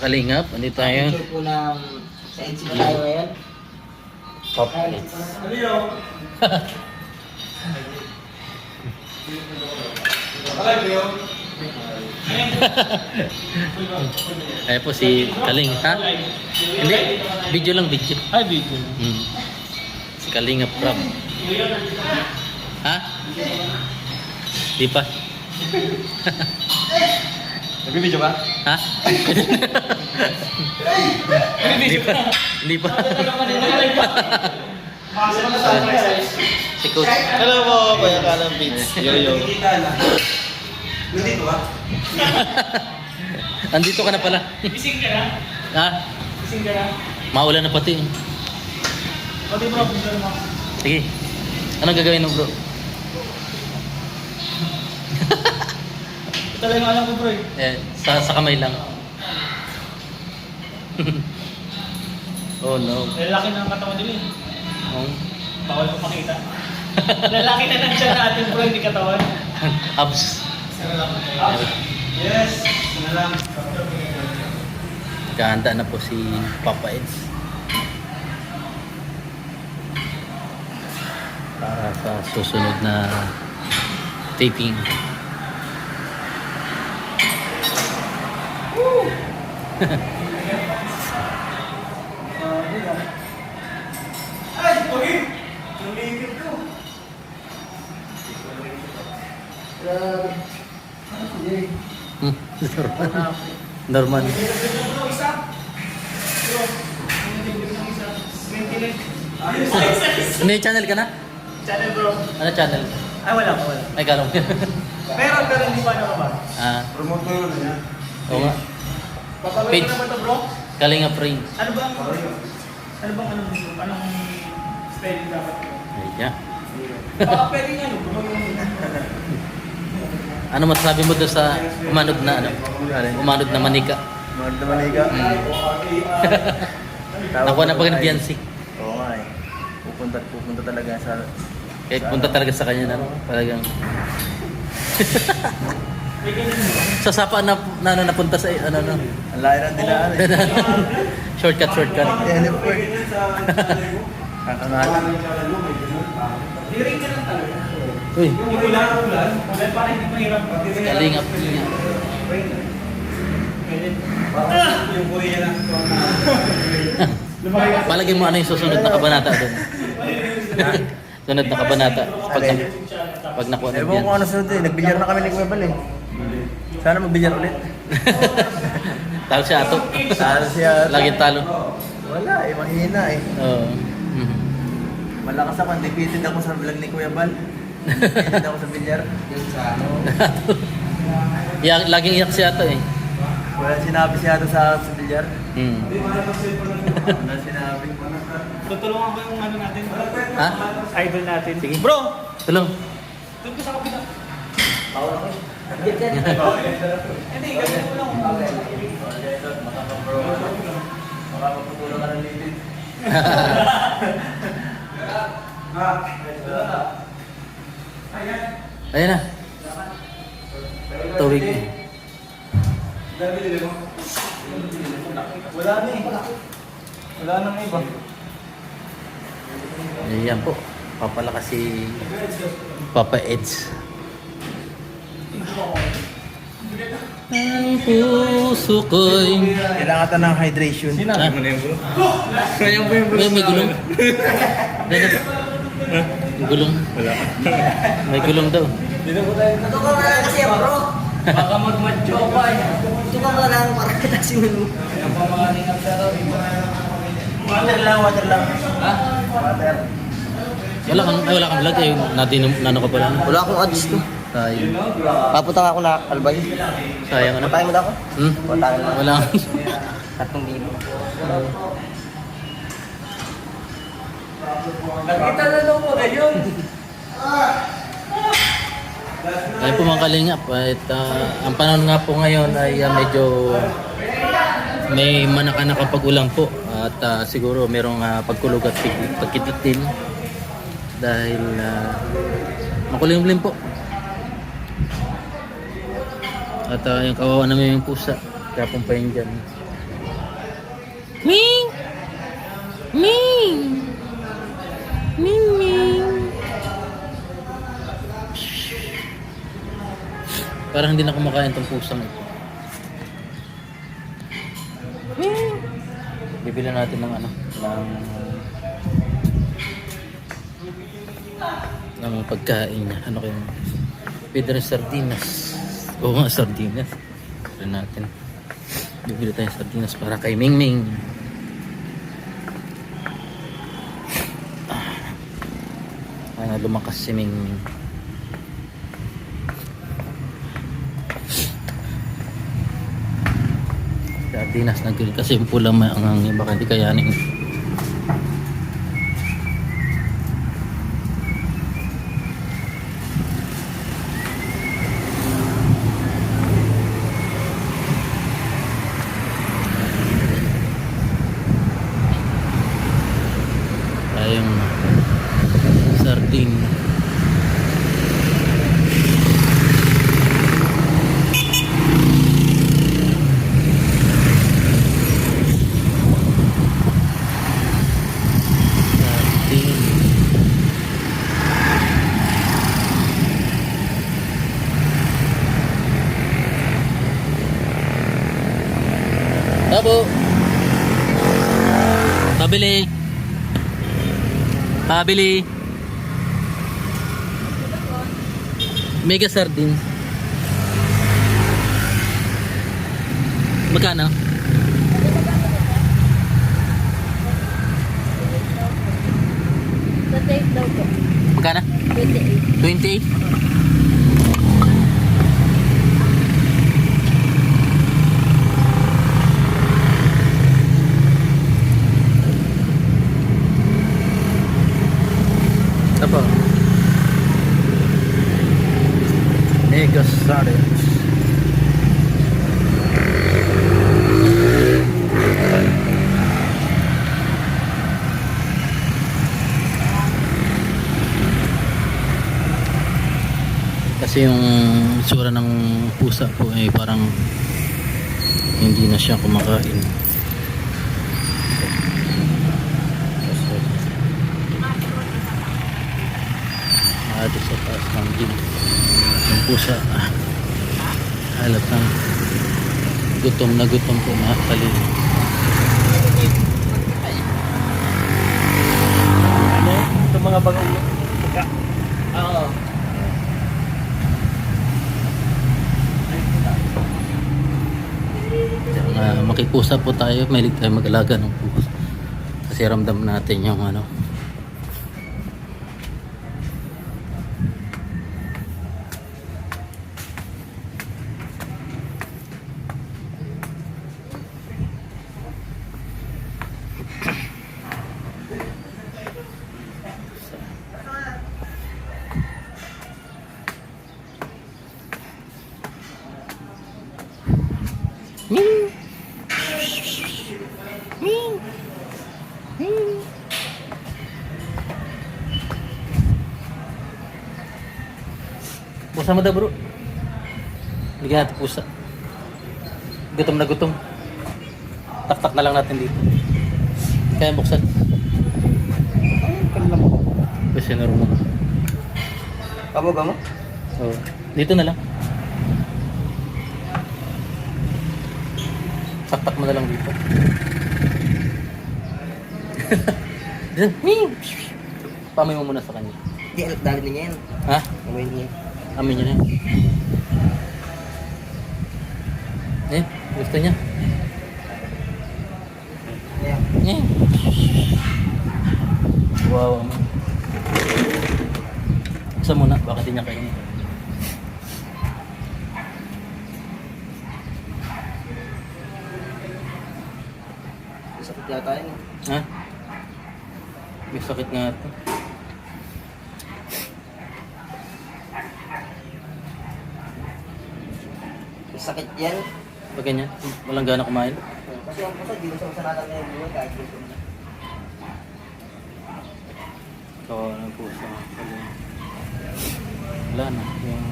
kalingap, andito tayo. Picture po ng sa EDSA na tayo ngayon. Pop. Ayan po si Kaling, ha? Hindi, video lang, video. Ay, video. Si Kalingap Prab. Ha? Di pa? Nag-video ka? Ha? Hindi pa. Hindi pa. Si Coach. Hello po, Kuya Kalang Beats. Yo-yo. Nandito ba? Andito ka na pala. Gising ka na? Ha? Gising ka na? Maulan na pati. Pati bro, picture mo. Sige. Anong gagawin mo, bro? Ito lang yung alam ko bro eh. Sa kamay lang. Oh no. Lalaki na ang katawan nila eh. Oh. Bawal mo makita. Lalaki na lang siya natin bro, hindi katawan. Abs. Yes! Ano lang. Ganda na po si Papa Eds. Para sa susunod na taping. Ay, pogi! Lumigil ko. Normal. May channel ka na? Channel bro. Ano channel? Ay, wala po, wala. Ay, kalong. Pero hindi pa ano ba? Ah, Promote mo yun niya. oo nga. Papawin Page. ko naman to bro. Kalingap Ray. Ano bang anong spelling dapat ko? Ayan. Baka pwede nga no, bro. Ano masasabi mo doon sa umanod na ano? Umanod na manika? Mahal naman ikaw. Nakuha na pag Biansi. Oo nga eh. Pupunta talaga sa... Kahit punta talaga sa kanya na talagang May ganun ba? sa sapa na ano napunta sa ano. Ang layo ng dinaan eh. Shortcut. Teleport. Kakangalan. Di-ring ka lang talaga. Uy, Yung ulan, para hindi mahirap. kalingap. Yung Korea lang. Lumaki ka. Palagay mo ano yung susunod na kabanata doon. Sunod na kabanata. Pag nakuha na Ewan ko kung ano sunod eh. Nagbilyar na kami ni Kuya Bal eh. Sana magbilyar ulit. Talo siya ato. Talo siya. Laging talo. Wala eh. Mahina eh. Oo. Malakas ako. Defeated ako sa vlog ni Kuya Bal. Defeated ako sa bilyar. Yung sa ano. Laging iyak siya ato eh. Wala sinabi siya sa bilyar. Wala sinabi. Tutulungan ko yung ano natin. Ha? Idol natin. Sige. Bro! Tulong. Doon ko sa kapila. Hindi, Hindi, gawin mo lang. Makakaputulong ka ng lilid. Ayan na. Tawig. Wala na eh. Wala nang iba. Ayan po. Papalakas si Papa Eds. Ang puso ko'y... Kailangan ka ng hydration. Sinabi mo na yung bro. May gulong. May gulong. Wala. May gulong daw. Natuto ka lang kasi bro. Baka mag-matcho pa eh. Tuto ka lang para kita sinunod. Water lang. Ha? Water. Wala kang vlog eh. Nano ka pala. Wala akong ads to. Sayang. Papunta nga ako na Albay. Sayang ano? Patayin mo na ako. Hmm? Patayin mo na. Wala. 3,000. Nakita na lang po ngayon. Ayun po mga kalingap. At ang panahon nga po ngayon ay medyo may manaka-naka pag-ulan po. At siguro merong pagkulog at pagkitlat din. Dahil makulimlim po. At yung kawawa namin yung pusa. Kaya pumpayin dyan. Parang hindi na kumakain tong pusang ito. Bibili natin ng ano, ng pagkain niya. Ano kayo? Pwede rin sardinas. Oo nga, sardinas. Pwede natin. Bibili tayo sardinas para kay Mingming. Lumakas si Mingming. Sardinas nagkili kasi yung pulang maangang baka hindi kayanin. Tayong sardine. Tabo. Pabili. Pabili. Mega sardine. Magkano? Sa tape daw po. Magkano? 28. 28? Apa? Mega sardines. Kasi yung itsura ng pusa po ay parang hindi na siya kumakain. Ito sa taas ng gym. Yung pusa halatang gutom na gutom po mga kalina. Ano? Ito mga bagong pagka. Oo. Makipusa po tayo, mahilig tayo mag-alaga ng pusa kasi ramdam natin yung ano, pusa mo daw bro. Bigyan natin pusa. Gutom na gutom. Tak-tak na lang natin dito. Kaya buksan. Kasi normal. Paboga mo? Oh, dito na lang. Tak-tak mo na lang dito. Pamoy mo muna sa kanya. Hindi, dali na niya yan. Ha? Amoy niya. Amin niya na yun. Gusto niya? Yeah. Wow, amin. Isa muna, bakit di niya kainin? Sakit yata yun. Ha? May sakit nga ito. Sakit yan. Pag ganyan, walang gana kumain. Kasi ang pusa, di mo siya masaratan na yung buhay kahit dito. Kawawa ng puso. Wala na. Yung...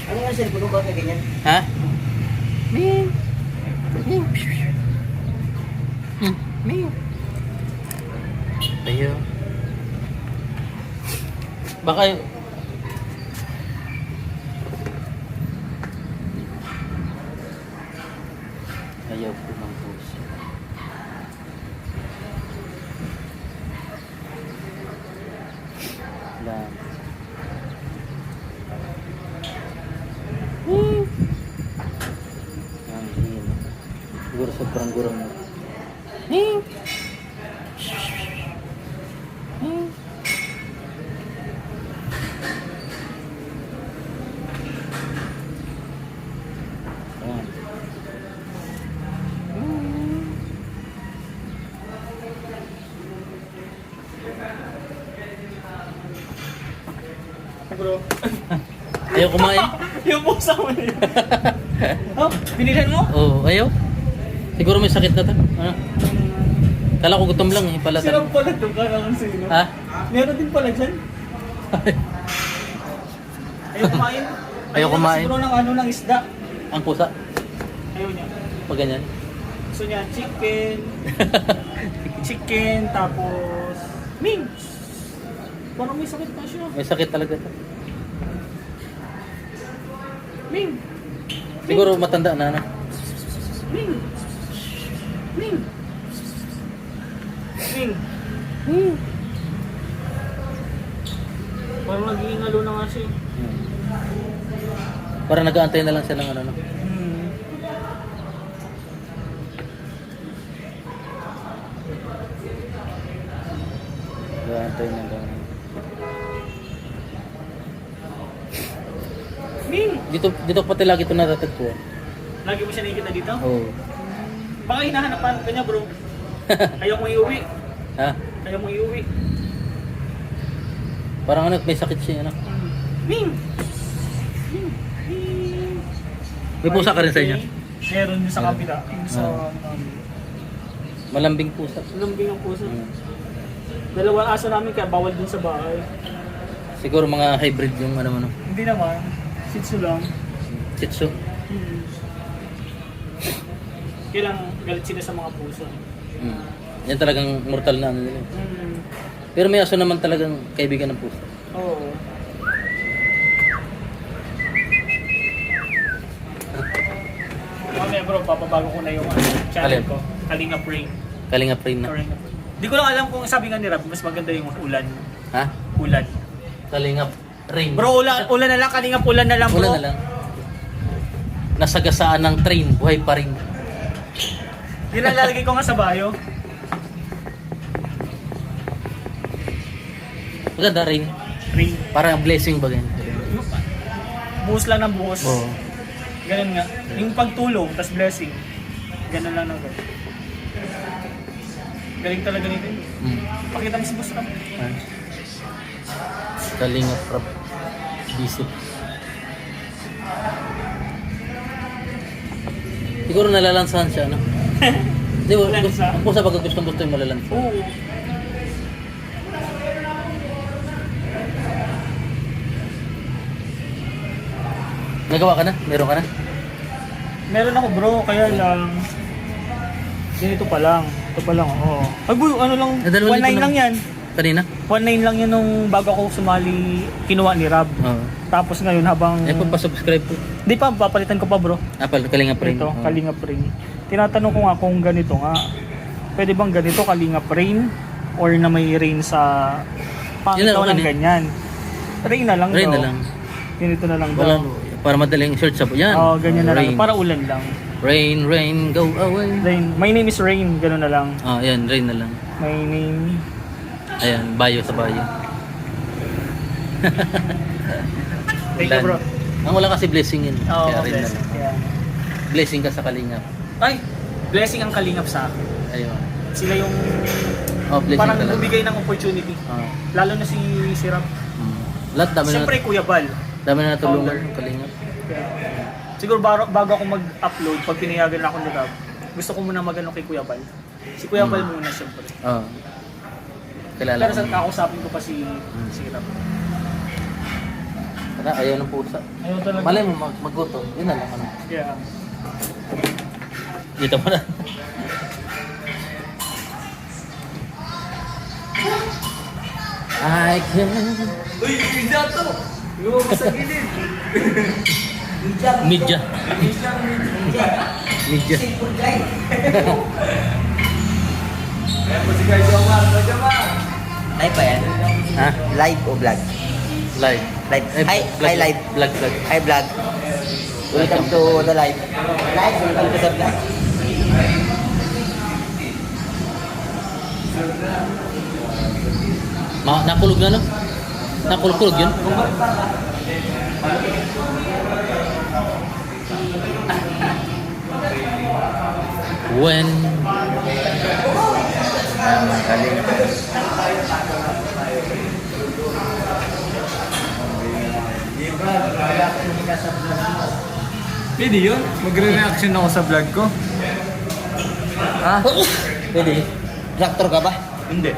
Ano nga sir, puno ka na ganyan? Ha? Tayo. Baka gurang mo. Ayan. Bro. Ayaw kumain? Yung pusa mo na yun. Oh, binilhan mo? Oo, ayaw. Siguro may sakit na to. Ano? Kala ko gutom lang eh. Pala Sirap pala doon ka naman sino. Ha? Meron din pala dyan. Ayaw kumain. Ayaw kumain. Siguro ng ano ng isda. Ang pusa. Ayaw niya. Pag ganyan. Gusto niya chicken. Chicken, tapos Ming! Parang may sakit pa siya. May sakit talaga to. Ming! Siguro matanda na. Ano? Ming! Ming! Ming! Parang nag-iingalo na nga siya. Parang nag-aantay na lang siya ng ano. No? Nag-aantay na lang. Ming! Dito pati lagi ito natatagpuan. Lagi mo siya nakikita dito? Oo. Baka hinahanapan ka niya bro. Ayaw mo iuwi. Ha? Ayaw mo iuwi. Parang ano, may sakit siya. Ano? Ming! Ming! Ming! May pusa ka rin sa inyo? Meron din sa kapila. Yung sa Malambing pusa. lambing ang puso. Hmm. Dalawang aso namin kaya bawal dun sa bahay. Siguro mga hybrid yung ano. Hindi naman. Shih Tzu lang. Shih Tzu. Kailang galit sila sa mga puso. Yan talagang mortal na ano nila. Pero may aso naman talagang kaibigan ng pusa. Oo. Mamaya bro, papabago ko na yung channel Alin? ko. Kalinga Brain. Kalinga Prime na. Di ko lang alam kung sabi nga ni Rab, mas maganda yung ulan. Ha? Ulan. Kalinga Rain. Bro, ulan na lang. Kalinga ulan na lang bro. Wala na lang. Nasagasaan ng train, buhay pa rin. Yun ang lalagay ko nga sa bio. Maganda rin. Ring. Parang blessing ba ganyan? Buhos lang ng buhos. Oo. Ganun nga. Yung pagtulong, tas blessing. Ganun lang na ganun. Galing talaga nito. Pakita mo si Boss Ram. Kalinga Prab. Bisip. Siguro nalalansahan siya, no? Di ba? Lansa? Ang pusa pag gustong gusto yung malalansa. Oo. Nagawa ka na? Meron ka na? Meron ako bro, kaya lang. Ganito pa lang. Ito pa lang, oo. Ay boy, ano lang, Nadalawang 1.9 libo lang yan. Kanina? 1.9 lang yan nung bago ako sumali, kinuha ni Rab. Oo. Tapos ngayon habang... Eh, pa-subscribe po. Di pa, papalitan ko pa bro. Kalinga Prime. Ito, Kalinga Rain. Tinatanong ko nga kung ganito nga. Pwede bang ganito, Kalinga Rain? Or na may rain sa Yun na, pangitaw okay ng na. ganyan? Rain na lang Rain daw. na lang. Ganito na lang Wala, daw. para madaling search sa yan. Oo, ganyan na Rain. lang. Para ulan lang. Rain, rain, go away. Rain. My name is Rain. Ganun na lang. Yan, rain na lang. My name... Ayan, bayo sa bayo. Thank you bro. Ang wala kasi blessing yun. Oo, Kaya rain na blessing. lang. Yeah. Blessing ka sa Kalinga. Ay! Blessing ang kalingap sa akin. Ayun. Sila yung Blessing parang talaga. bumigay ng opportunity. Lalo na si Rab. Lahat dami Siyempre na, Kuya Bal. dami na natulungan Founder. ng Kalinga. Siguro bago ako mag-upload, pag pinayagan na ako ni Rab, gusto ko muna mag-ano kay Kuya Bal. Si Kuya Bal muna siyempre. Oo. Kilala Pero ko. sa kakausapin ko pa si Rab. Ayaw ng pusa. Ayaw talaga. Malay mo magguto. Yun na lang. Ano. Yeah. Dito mo na. I can... Uy, pizza to! Yung sa gilid. Midya. Midya. Ayan po si Guy Jomar. Guy Jomar! Live ba yan? Ha? Live o vlog? Live. Live. Eh, Hi, vlog. hi live. Vlog. Hi vlog. Welcome to the live. Live, welcome to the vlog. Nakulog na, no? Nakulog yun? When... Pwede yun? Magre-reaction ako sa vlog ko. Ha? Pwede. Reactor ka ba? Hindi.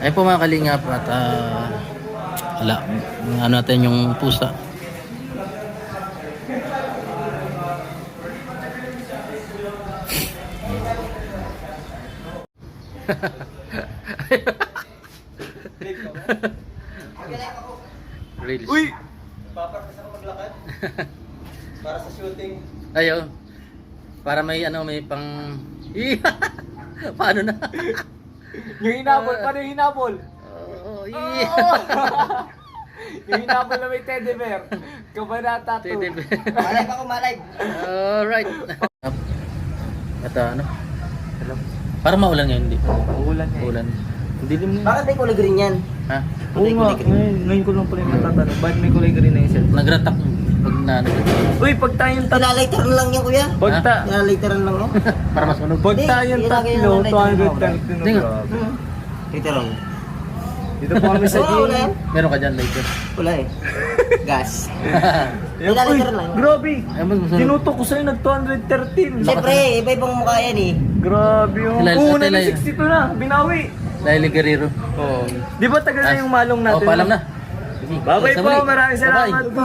Ay po mga kalingap at wala, ano natin yung pusa. Reels. Uy! Paparkas ako maglakad. Para sa shooting. Ayo. Para may ano, may pang... Paano na? Yung hinabol, paano yung hinabol? Oh, Yung hinabol na may teddy bear. Kabanata 2. Malay pa ako, malay. Alright. At ano? Para maulan ngayon, hindi. Uulan niya. Ulan. Hindi din na. Bakit may kulay green yan? Ha? Oo nga, ngayon ko lang pala yung natatanong. Bakit may kulay green na yung cellphone? Nagratak pag na Uy, pag tayong tatlo. Pinalighter lang yan, kuya. Pag Pinalighter lang yan. para mas manog. Pag Hindi, tayong ilagay tatlo, yung lighter. 230 Hindi nga. na. Lighter lang. Dito po kami sa Wala, wala yan. gym. Meron ka dyan later. Wala eh. Gas. Uy, Pinalighter lang yan. grabe. Ay, mas manog. Tinutok ko sa'yo, nag-213. Siyempre, iba-ibang mukha yan eh. Grabe yun. Sila- Oo, sila- nag-62 na. Binawi. Laili Guerrero. Oo. Di ba tagal na yung malong natin? Oh, paalam na. Bye-bye Sa po. muli. Maraming Bye-bye. salamat po.